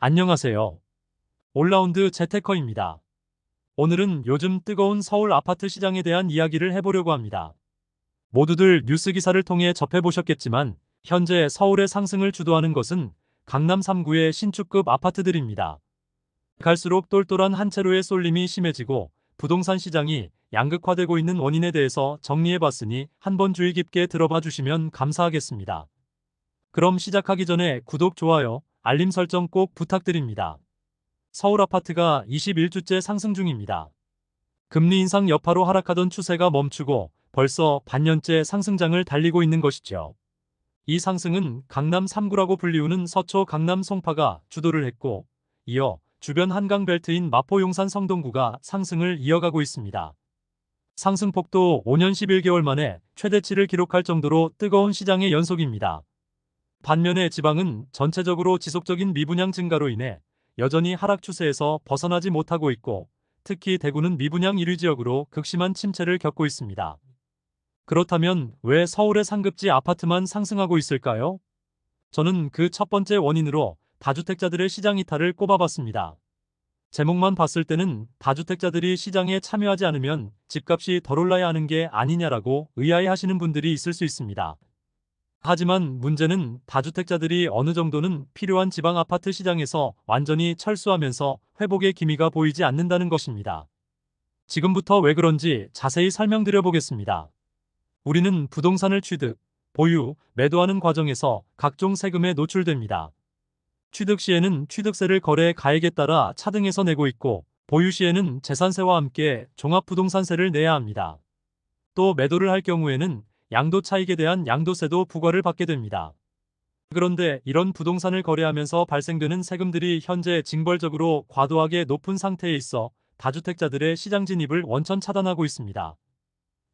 안녕하세요. 올라운드 재테커입니다. 오늘은 요즘 뜨거운 서울 아파트 시장에 대한 이야기를 해보려고 합니다. 모두들 뉴스 기사를 통해 접해보셨겠지만 현재 서울의 상승을 주도하는 것은 강남 3구의 신축급 아파트들입니다. 갈수록 똘똘한 한 채로의 쏠림이 심해지고 부동산 시장이 양극화되고 있는 원인에 대해서 정리해봤으니 한번 주의 깊게 들어봐 주시면 감사하겠습니다. 그럼 시작하기 전에 구독, 좋아요, 알림 설정 꼭 부탁드립니다. 서울 아파트가 21주째 상승 중입니다. 금리 인상 여파로 하락하던 추세가 멈추고 벌써 반년째 상승장을 달리고 있는 것이죠. 이 상승은 강남 3구라고 불리우는 서초 강남 송파가 주도를 했고, 이어 주변 한강벨트인 마포 용산 성동구가 상승을 이어가고 있습니다. 상승폭도 5년 11개월 만에 최대치를 기록할 정도로 뜨거운 시장의 연속입니다. 반면에 지방은 전체적으로 지속적인 미분양 증가로 인해 여전히 하락 추세에서 벗어나지 못하고 있고, 특히 대구는 미분양 1위 지역으로 극심한 침체를 겪고 있습니다. 그렇다면 왜 서울의 상급지 아파트만 상승하고 있을까요? 저는 그 첫 번째 원인으로 다주택자들의 시장 이탈을 꼽아봤습니다. 제목만 봤을 때는 다주택자들이 시장에 참여하지 않으면 집값이 덜 올라야 하는 게 아니냐라고 의아해하시는 분들이 있을 수 있습니다. 하지만 문제는 다주택자들이 어느 정도는 필요한 지방 아파트 시장에서 완전히 철수하면서 회복의 기미가 보이지 않는다는 것입니다. 지금부터 왜 그런지 자세히 설명드려 보겠습니다. 우리는 부동산을 취득, 보유, 매도하는 과정에서 각종 세금에 노출됩니다. 취득 시에는 취득세를 거래 가액에 따라 차등해서 내고 있고, 보유 시에는 재산세와 함께 종합부동산세를 내야 합니다. 또 매도를 할 경우에는 양도 차익에 대한 양도세도 부과를 받게 됩니다. 그런데 이런 부동산을 거래하면서 발생되는 세금들이 현재 징벌적으로 과도하게 높은 상태에 있어 다주택자들의 시장 진입을 원천 차단하고 있습니다.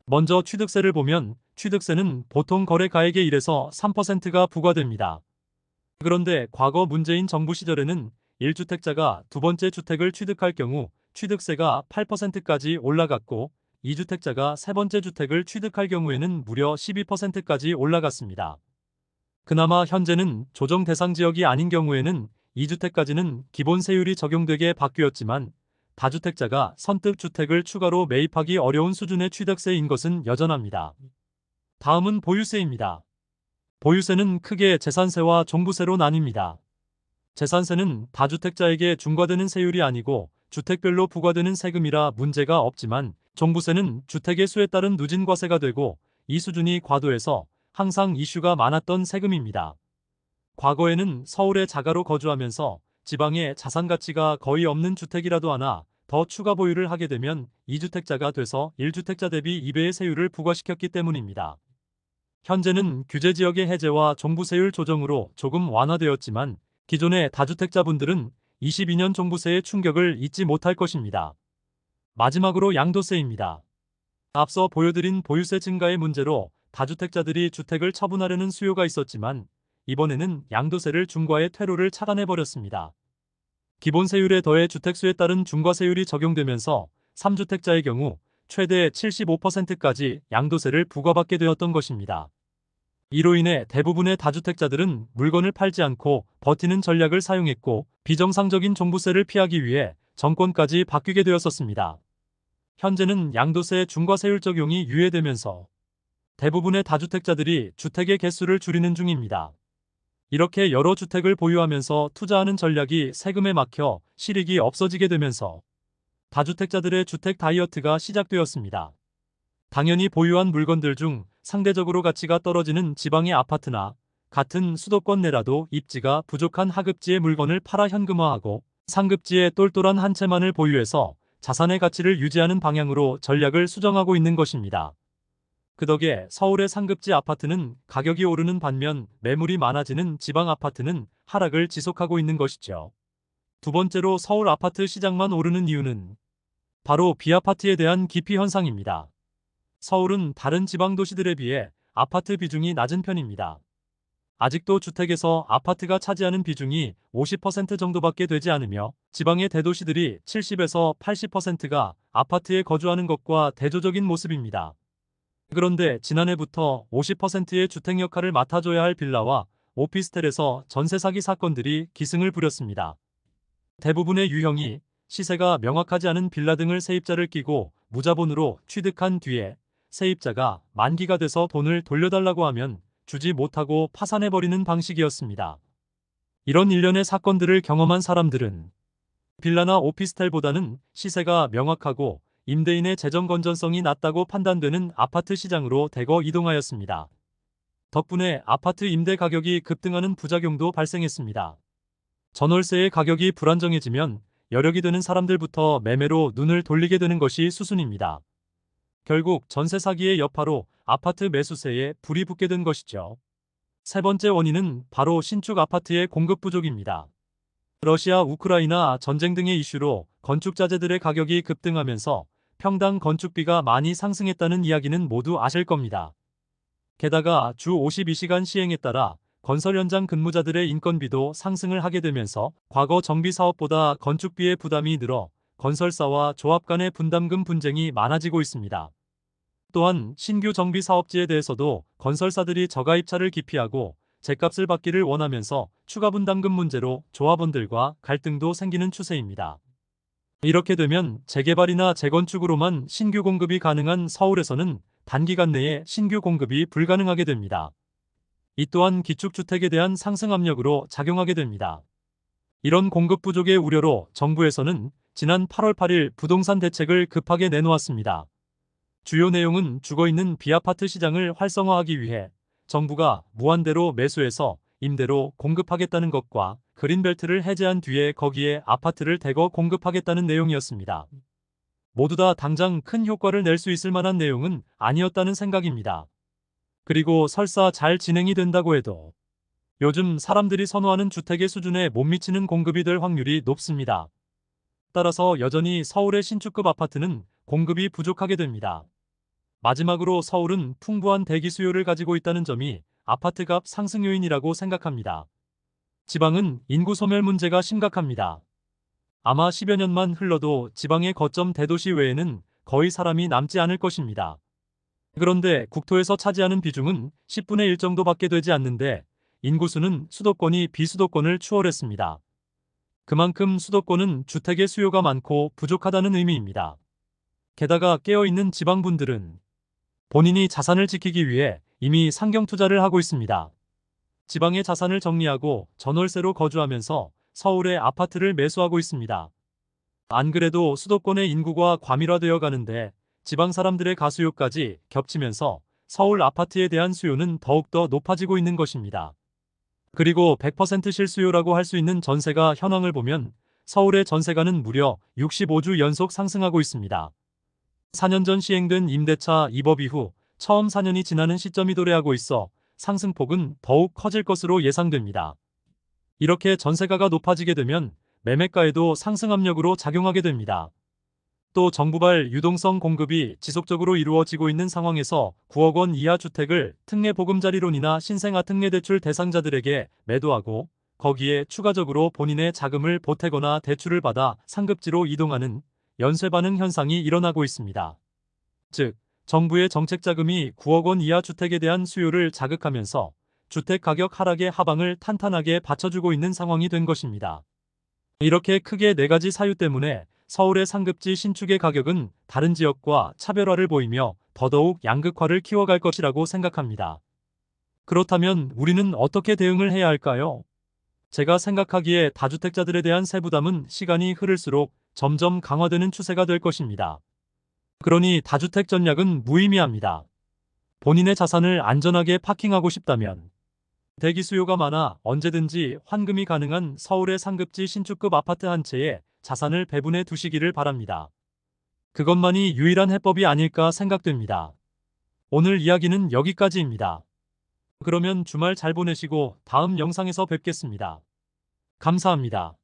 먼저 취득세를 보면 취득세는 보통 거래 가액의 1에서 3%가 부과됩니다. 그런데 과거 문재인 정부 시절에는 1주택자가 두 번째 주택을 취득할 경우 취득세가 8%까지 올라갔고, 2주택자가 세 번째 주택을 취득할 경우에는 무려 12%까지 올라갔습니다. 그나마 현재는 조정 대상 지역이 아닌 경우에는 2주택까지는 기본 세율이 적용되게 바뀌었지만, 다주택자가 선뜻 주택을 추가로 매입하기 어려운 수준의 취득세인 것은 여전합니다. 다음은 보유세입니다. 보유세는 크게 재산세와 종부세로 나뉩니다. 재산세는 다주택자에게 중과되는 세율이 아니고 주택별로 부과되는 세금이라 문제가 없지만, 종부세는 주택의 수에 따른 누진과세가 되고 이 수준이 과도해서 항상 이슈가 많았던 세금입니다. 과거에는 서울에 자가로 거주하면서 지방에 자산 가치가 거의 없는 주택이라도 하나 더 추가 보유를 하게 되면 2주택자가 돼서 1주택자 대비 2배의 세율을 부과시켰기 때문입니다. 현재는 규제지역의 해제와 종부세율 조정으로 조금 완화되었지만 기존의 다주택자분들은 22년 종부세의 충격을 잊지 못할 것입니다. 마지막으로 양도세입니다. 앞서 보여드린 보유세 증가의 문제로 다주택자들이 주택을 처분하려는 수요가 있었지만 이번에는 양도세를 중과의 퇴로를 차단해버렸습니다. 기본세율에 더해 주택수에 따른 중과세율이 적용되면서 3주택자의 경우 최대 75%까지 양도세를 부과받게 되었던 것입니다. 이로 인해 대부분의 다주택자들은 물건을 팔지 않고 버티는 전략을 사용했고, 비정상적인 종부세를 피하기 위해 정권까지 바뀌게 되었었습니다. 현재는 양도세 중과세율 적용이 유예되면서 대부분의 다주택자들이 주택의 개수를 줄이는 중입니다. 이렇게 여러 주택을 보유하면서 투자하는 전략이 세금에 막혀 실익이 없어지게 되면서 다주택자들의 주택 다이어트가 시작되었습니다. 당연히 보유한 물건들 중 상대적으로 가치가 떨어지는 지방의 아파트나 같은 수도권 내라도 입지가 부족한 하급지의 물건을 팔아 현금화하고, 상급지의 똘똘한 한 채만을 보유해서 자산의 가치를 유지하는 방향으로 전략을 수정하고 있는 것입니다. 그 덕에 서울의 상급지 아파트는 가격이 오르는 반면 매물이 많아지는 지방 아파트는 하락을 지속하고 있는 것이죠. 두 번째로 서울 아파트 시장만 오르는 이유는 바로 비아파트에 대한 기피 현상입니다. 서울은 다른 지방 도시들에 비해 아파트 비중이 낮은 편입니다. 아직도 주택에서 아파트가 차지하는 비중이 50% 정도밖에 되지 않으며 지방의 대도시들이 70에서 80%가 아파트에 거주하는 것과 대조적인 모습입니다. 그런데 지난해부터 50%의 주택 역할을 맡아줘야 할 빌라와 오피스텔에서 전세 사기 사건들이 기승을 부렸습니다. 대부분의 유형이 시세가 명확하지 않은 빌라 등을 세입자를 끼고 무자본으로 취득한 뒤에 세입자가 만기가 돼서 돈을 돌려달라고 하면 주지 못하고 파산해버리는 방식이었습니다. 이런 일련의 사건들을 경험한 사람들은 빌라나 오피스텔보다는 시세가 명확하고 임대인의 재정 건전성이 낮다고 판단되는 아파트 시장으로 대거 이동하였습니다. 덕분에 아파트 임대 가격이 급등하는 부작용도 발생했습니다. 전월세의 가격이 불안정해지면 여력이 되는 사람들부터 매매로 눈을 돌리게 되는 것이 수순입니다. 결국 전세 사기의 여파로 아파트 매수세에 불이 붙게 된 것이죠. 세 번째 원인은 바로 신축 아파트의 공급 부족입니다. 러시아, 우크라이나 전쟁 등의 이슈로 건축자재들의 가격이 급등하면서 평당 건축비가 많이 상승했다는 이야기는 모두 아실 겁니다. 게다가 주 52시간 시행에 따라 건설 현장 근무자들의 인건비도 상승을 하게 되면서 과거 정비 사업보다 건축비의 부담이 늘어 건설사와 조합 간의 분담금 분쟁이 많아지고 있습니다. 또한 신규 정비 사업지에 대해서도 건설사들이 저가 입찰을 기피하고 제값을 받기를 원하면서 추가 분담금 문제로 조합원들과 갈등도 생기는 추세입니다. 이렇게 되면 재개발이나 재건축으로만 신규 공급이 가능한 서울에서는 단기간 내에 신규 공급이 불가능하게 됩니다. 이 또한 기축주택에 대한 상승 압력으로 작용하게 됩니다. 이런 공급 부족의 우려로 정부에서는 지난 8월 8일 부동산 대책을 급하게 내놓았습니다. 주요 내용은 죽어있는 비아파트 시장을 활성화하기 위해 정부가 무한대로 매수해서 임대로 공급하겠다는 것과 그린벨트를 해제한 뒤에 거기에 아파트를 대거 공급하겠다는 내용이었습니다. 모두 다 당장 큰 효과를 낼 수 있을 만한 내용은 아니었다는 생각입니다. 그리고 설사 잘 진행이 된다고 해도 요즘 사람들이 선호하는 주택의 수준에 못 미치는 공급이 될 확률이 높습니다. 따라서 여전히 서울의 신축급 아파트는 공급이 부족하게 됩니다. 마지막으로 서울은 풍부한 대기 수요를 가지고 있다는 점이 아파트값 상승 요인이라고 생각합니다. 지방은 인구 소멸 문제가 심각합니다. 아마 10여 년만 흘러도 지방의 거점 대도시 외에는 거의 사람이 남지 않을 것입니다. 그런데 국토에서 차지하는 비중은 10분의 1 정도밖에 되지 않는데 인구수는 수도권이 비수도권을 추월했습니다. 그만큼 수도권은 주택의 수요가 많고 부족하다는 의미입니다. 게다가 깨어있는 지방분들은 본인이 자산을 지키기 위해 이미 상경 투자를 하고 있습니다. 지방의 자산을 정리하고 전월세로 거주하면서 서울의 아파트를 매수하고 있습니다. 안 그래도 수도권의 인구가 과밀화되어 가는데 지방 사람들의 가수요까지 겹치면서 서울 아파트에 대한 수요는 더욱더 높아지고 있는 것입니다. 그리고 100% 실수요라고 할 수 있는 전세가 현황을 보면 서울의 전세가는 무려 65주 연속 상승하고 있습니다. 4년 전 시행된 임대차 2법 이후 처음 4년이 지나는 시점이 도래하고 있어 상승폭은 더욱 커질 것으로 예상됩니다. 이렇게 전세가가 높아지게 되면 매매가에도 상승 압력으로 작용하게 됩니다. 또 정부발 유동성 공급이 지속적으로 이루어지고 있는 상황에서 9억 원 이하 주택을 특례 보금자리론이나 신생아 특례 대출 대상자들에게 매도하고 거기에 추가적으로 본인의 자금을 보태거나 대출을 받아 상급지로 이동하는 연쇄 반응 현상이 일어나고 있습니다. 즉, 정부의 정책 자금이 9억 원 이하 주택에 대한 수요를 자극하면서 주택 가격 하락의 하방을 탄탄하게 받쳐주고 있는 상황이 된 것입니다. 이렇게 크게 네 가지 사유 때문에 서울의 상급지 신축의 가격은 다른 지역과 차별화를 보이며 더더욱 양극화를 키워갈 것이라고 생각합니다. 그렇다면 우리는 어떻게 대응을 해야 할까요? 제가 생각하기에 다주택자들에 대한 세부담은 시간이 흐를수록 점점 강화되는 추세가 될 것입니다. 그러니 다주택 전략은 무의미합니다. 본인의 자산을 안전하게 파킹하고 싶다면 대기 수요가 많아 언제든지 환금이 가능한 서울의 상급지 신축급 아파트 한 채에 자산을 배분해 두시기를 바랍니다. 그것만이 유일한 해법이 아닐까 생각됩니다. 오늘 이야기는 여기까지입니다. 그러면 주말 잘 보내시고 다음 영상에서 뵙겠습니다. 감사합니다.